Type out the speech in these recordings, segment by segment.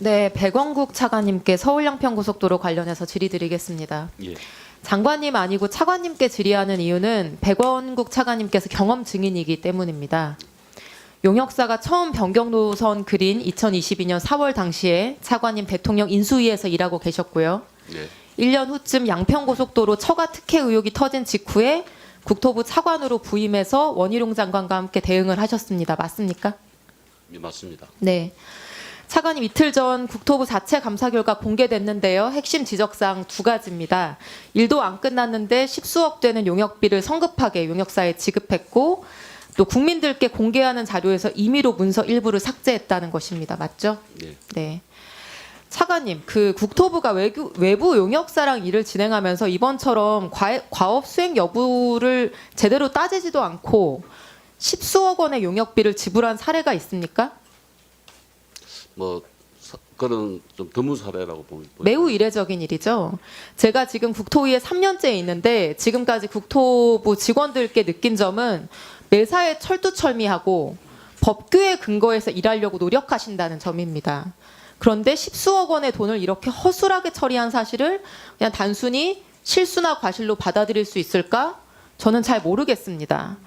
네, 백원국 차관님께 서울 양평고속도로 관련해서 질의드리겠습니다. 예. 장관님 아니고 차관님께 질의하는 이유는 백원국 차관님께서 경험 증인이기 때문입니다. 용역사가 처음 변경 노선 그린 2022년 4월 당시에 차관님 대통령 인수위에서 일하고 계셨고요. 네. 1년 후쯤 양평고속도로 처가 특혜 의혹이 터진 직후에 국토부 차관으로 부임해서 원희룡 장관과 함께 대응을 하셨습니다. 맞습니까? 예, 맞습니다. 네. 차관님 이틀 전 국토부 자체 감사 결과 공개됐는데요. 핵심 지적사항 두 가지입니다. 일도 안 끝났는데 십수억 되는 용역비를 성급하게 용역사에 지급했고 또 국민들께 공개하는 자료에서 임의로 문서 일부를 삭제했다는 것입니다. 맞죠? 네. 네. 차관님, 그 국토부가 외부 용역사랑 일을 진행하면서 이번처럼 과업 수행 여부를 제대로 따지지도 않고 십수억 원의 용역비를 지불한 사례가 있습니까? 그런 좀 드문 사례라고 보면 매우 이례적인 일이죠. 제가 지금 국토위에 3년째 있는데 지금까지 국토부 직원들께 느낀 점은 매사에 철두철미하고 법규에 근거해서 일하려고 노력하신다는 점입니다. 그런데 십수억 원의 돈을 이렇게 허술하게 처리한 사실을 그냥 단순히 실수나 과실로 받아들일 수 있을까? 저는 잘 모르겠습니다.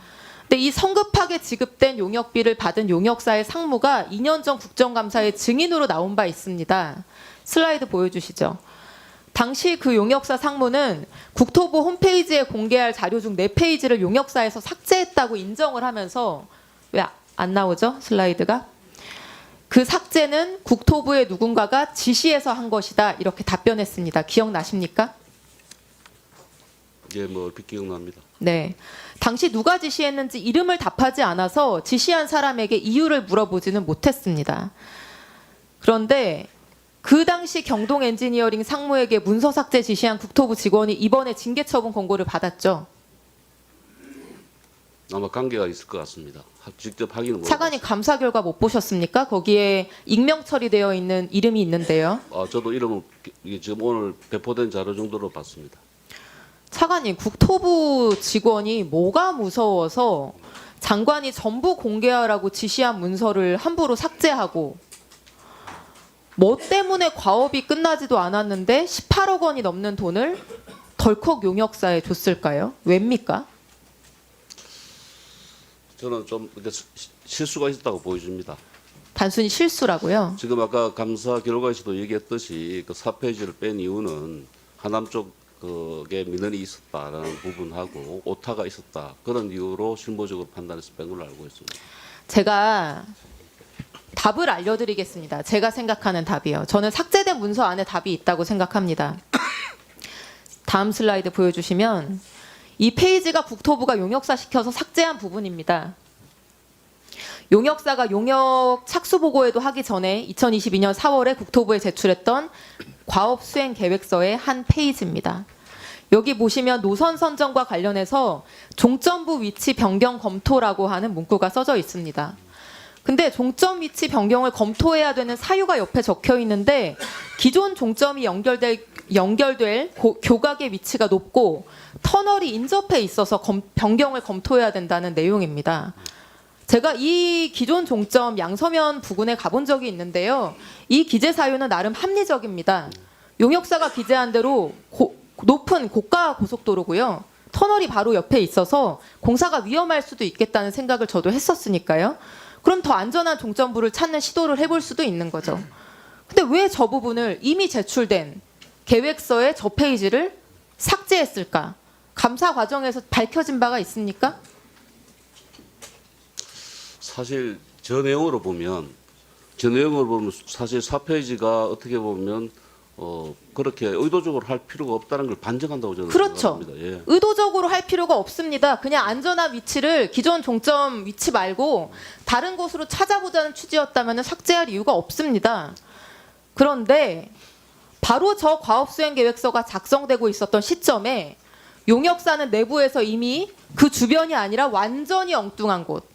근데 이 성급하게 지급된 용역비를 받은 용역사의 상무가 2년 전 국정감사에 증인으로 나온 바 있습니다. 슬라이드 보여주시죠. 당시 그 용역사 상무는 국토부 홈페이지에 공개할 자료 중 4페이지를 용역사에서 삭제했다고 인정을 하면서 왜 안 나오죠? 슬라이드가. 그 삭제는 국토부의 누군가가 지시해서 한 것이다. 이렇게 답변했습니다. 기억나십니까? 예, 얼핏 기억납니다. 네. 당시 누가 지시했는지 이름을 답하지 않아서 지시한 사람에게 이유를 물어보지는 못했습니다. 그런데 그 당시 경동 엔지니어링 상무에게 문서 삭제 지시한 국토부 직원이 이번에 징계 처분 권고를 받았죠. 아마 관계가 있을 것 같습니다. 직접 확인은 못. 차관님 감사 결과 못 보셨습니까? 거기에 익명 처리되어 있는 이름이 있는데요. 저도 이름은 이게 지금 오늘 배포된 자료 정도로 봤습니다. 차관님, 국토부 직원이 뭐가 무서워서 장관이 전부 공개하라고 지시한 문서를 함부로 삭제하고 뭐 때문에 과업이 끝나지도 않았는데 18억 원이 넘는 돈을 덜컥 용역사에 줬을까요? 왜입니까? 저는 좀 실수가 있었다고 보여집니다. 단순히 실수라고요? 지금 아까 감사 결과에서도 얘기했듯이 그 4페이지를 뺀 이유는 하남 쪽에 민원이 있었다라는 부분하고 오타가 있었다. 그런 이유로 실무적으로 판단해서 뺀 걸로 알고 있습니다. 제가 답을 알려드리겠습니다. 제가 생각하는 답이요. 저는 삭제된 문서 안에 답이 있다고 생각합니다. 다음 슬라이드 보여주시면 이 페이지가 국토부가 용역사 시켜서 삭제한 부분입니다. 용역사가 용역 착수 보고에도 하기 전에 2022년 4월에 국토부에 제출했던 과업 수행 계획서의 한 페이지입니다. 여기 보시면 노선 선정과 관련해서 종점부 위치 변경 검토라고 하는 문구가 써져 있습니다. 근데 종점 위치 변경을 검토해야 되는 사유가 옆에 적혀 있는데 기존 종점이 연결될 교각의 위치가 높고 터널이 인접해 있어서 변경을 검토해야 된다는 내용입니다. 제가 이 기존 종점 양서면 부근에 가본 적이 있는데요. 이 기재 사유는 나름 합리적입니다. 용역사가 기재한 대로 높은 고가 고속도로고요. 터널이 바로 옆에 있어서 공사가 위험할 수도 있겠다는 생각을 저도 했었으니까요. 그럼 더 안전한 종점부를 찾는 시도를 해볼 수도 있는 거죠. 근데 왜 저 부분을 이미 제출된 계획서의 저 페이지를 삭제했을까? 감사 과정에서 밝혀진 바가 있습니까? 사실 저 내용으로 보면 사실 4페이지가 어떻게 보면 그렇게 의도적으로 할 필요가 없다는 걸 반증한다고 저는 그렇죠. 생각합니다. 예. 의도적으로 할 필요가 없습니다. 그냥 안전한 위치를 기존 종점 위치 말고 다른 곳으로 찾아보자는 취지였다면 삭제할 이유가 없습니다. 그런데 바로 저 과업수행계획서가 작성되고 있었던 시점에 용역사는 내부에서 이미 그 주변이 아니라 완전히 엉뚱한 곳,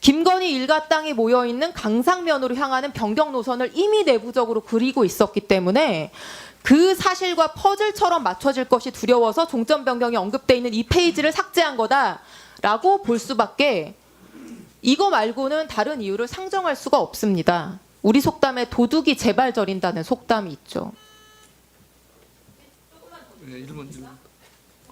김건희 일가 땅이 모여있는 강상면으로 향하는 변경 노선을 이미 내부적으로 그리고 있었기 때문에 그 사실과 퍼즐처럼 맞춰질 것이 두려워서 종점 변경이 언급돼 있는 이 페이지를 삭제한 거다라고 볼 수밖에 이거 말고는 다른 이유를 상정할 수가 없습니다. 우리 속담에 도둑이 제발 저린다는 속담이 있죠. 예, 1번.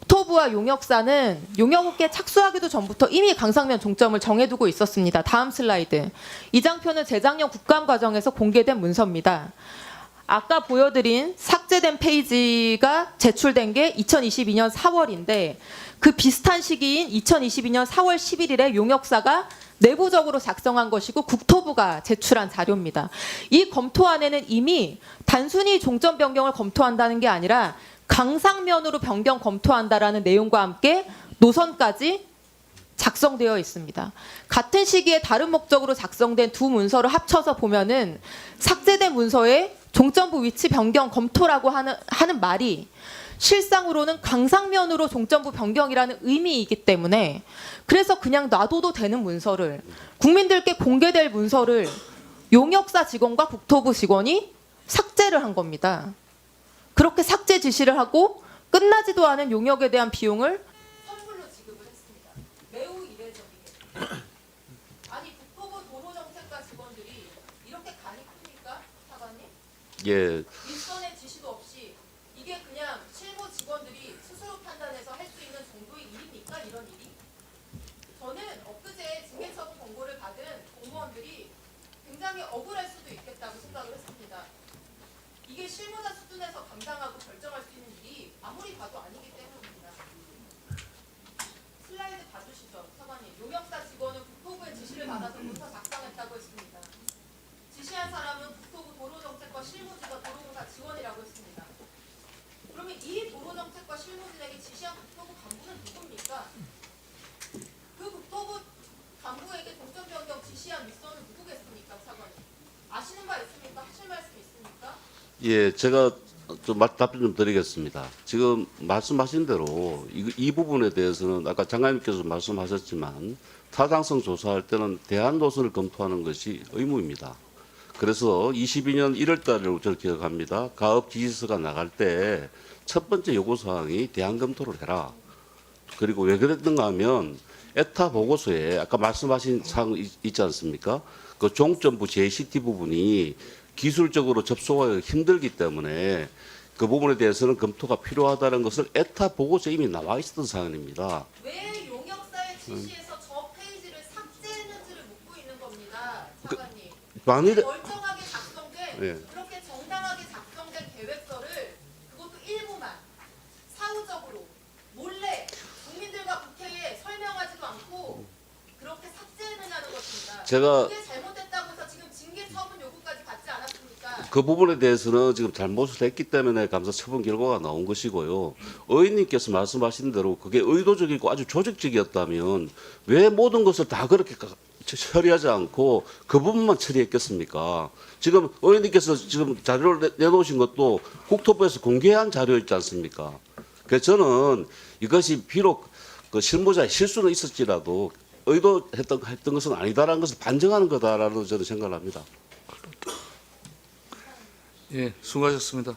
국토부와 용역사는 용역업계 착수하기도 전부터 이미 강상면 종점을 정해두고 있었습니다. 다음 슬라이드. 이 장표는 재작년 국감 과정에서 공개된 문서입니다. 아까 보여드린 삭제된 페이지가 제출된 게 2022년 4월인데 그 비슷한 시기인 2022년 4월 11일에 용역사가 내부적으로 작성한 것이고 국토부가 제출한 자료입니다. 이 검토안에는 이미 단순히 종점 변경을 검토한다는 게 아니라 강상면으로 변경 검토한다라는 내용과 함께 노선까지 작성되어 있습니다. 같은 시기에 다른 목적으로 작성된 두 문서를 합쳐서 보면은 삭제된 문서에 종점부 위치 변경 검토라고 하는 말이 실상으로는 강상면으로 종점부 변경이라는 의미이기 때문에 그래서 그냥 놔둬도 되는 문서를 국민들께 공개될 문서를 용역사 직원과 국토부 직원이 삭제를 한 겁니다. 그렇게 삭제 지시를 하고 끝나지도 않은 용역에 대한 비용을 선불로 지급을 했습니다. 매우 이례적이게. 아니 국토부 도로정책과 직원들이 이렇게 간이 큽니까? 사관님? 예, 일선의 지시도 없이 이게 그냥 실무 직원들이 스스로 판단해서 할 수 있는 정도의 일입니까? 이런 일이? 저는 엊그제 징계처분 공고를 받은 공무원들이 굉장히 억울할 수도 있겠다고 생각을 했습니다. 이게 실무자 수준에서 감당하고 결정할 수 있는 일이 아무리 봐도 아니기 때문입니다. 슬라이드 봐주시죠, 사관님. 용역사 직원은 국토부의 지시를 받아서 문서 작성했다고 했습니다. 지시한 사람은 국토부 도로정책과 실무지가 도로공사 직원이라고 했습니다. 그러면 이 도로정책과 실무진에게 지시한 국토부 간부는 누굽니까? 그 국토부 간부에게 종점 변경 지시한 윗선은 누구겠습니까, 사관님? 아시는 바 있습니까? 하실 말씀 있습니까? 예, 제가 좀 답변 좀 드리겠습니다. 지금 말씀하신 대로 이 부분에 대해서는 아까 장관님께서 말씀하셨지만 타당성 조사할 때는 대안 노선을 검토하는 것이 의무입니다. 그래서 22년 1월 달을 저는 기억합니다. 가업 지시서가 나갈 때 첫 번째 요구사항이 대안 검토를 해라. 그리고 왜 그랬는가 하면 에타 보고서에 아까 말씀하신 사항 있지 않습니까? 그 종점부 JCT 부분이 기술적으로 접속하기 힘들기 때문에 그 부분에 대해서는 검토가 필요하다는 것을 에타 보고서에 이미 나와 있었던 사안입니다. 왜 용역사의 지시에서 저 페이지를 삭제했는지를 묻고 있는 겁니다, 사관님. 만일에 멀쩡하게 작성된 예. 그렇게 정당하게 작성된 계획서를 그것도 일부만 사후적으로 몰래 국민들과 국회에 설명하지도 않고 그렇게 삭제했느냐는 것입니다. 제가 그게 잘못됐다고 해서 지금 징계 처분 요구까지 받지 않았습니까? 그 부분에 대해서는 지금 잘못을 했기 때문에 감사 처분 결과가 나온 것이고요. 의원님께서 말씀하신 대로 그게 의도적이고 아주 조직적이었다면 왜 모든 것을 다 그렇게 처리하지 않고 그 부분만 처리했겠습니까? 지금 의원님께서 지금 자료를 내놓으신 것도 국토부에서 공개한 자료 있지 않습니까? 그래서 저는 이것이 비록 그 실무자의 실수는 있었지라도 의도했던 것은 아니다라는 것을 반증하는 거다라는 저는 생각을 합니다. 예, 수고하셨습니다.